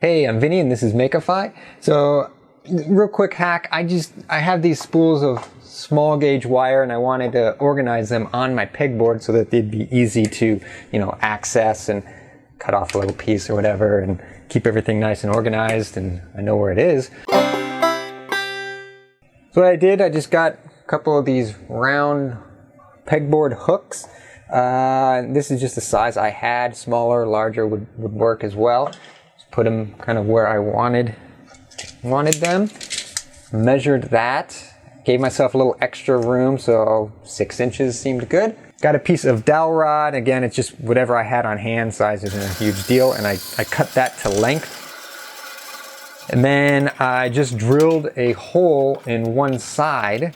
Hey, I'm Vinny and this is Makeify. So, real quick hack, I have these spools of small gauge wire and I wanted to organize them on my pegboard so that they'd be easy to, access and cut off a little piece or whatever and keep everything nice and organized and I know where it is. So what I did, I just got a couple of these round pegboard hooks. This is just the size I had. Smaller, larger would work as well. Put them kind of where I wanted them. Measured that. Gave myself a little extra room, so 6 inches seemed good. Got a piece of dowel rod. Again, it's just whatever I had on hand. Size isn't a huge deal. And I cut that to length. And then I just drilled a hole in one side.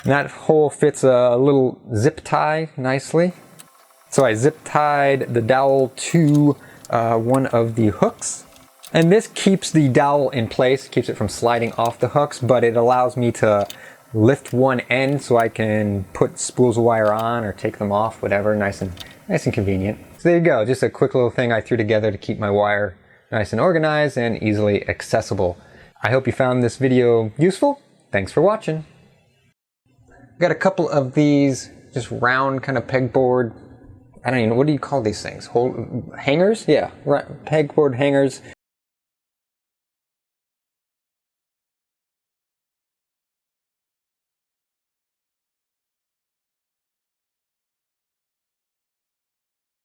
And that hole fits a little zip tie nicely. So I zip tied the dowel to one of the hooks. And this keeps the dowel in place, keeps it from sliding off the hooks, but it allows me to lift one end so I can put spools of wire on or take them off, whatever, nice and convenient. So there you go, just a quick little thing I threw together to keep my wire nice and organized and easily accessible. I hope you found this video useful. Thanks for watching. Got a couple of these just round kind of pegboard, I don't even know, what do you call these things? Hangers? Yeah, pegboard hangers.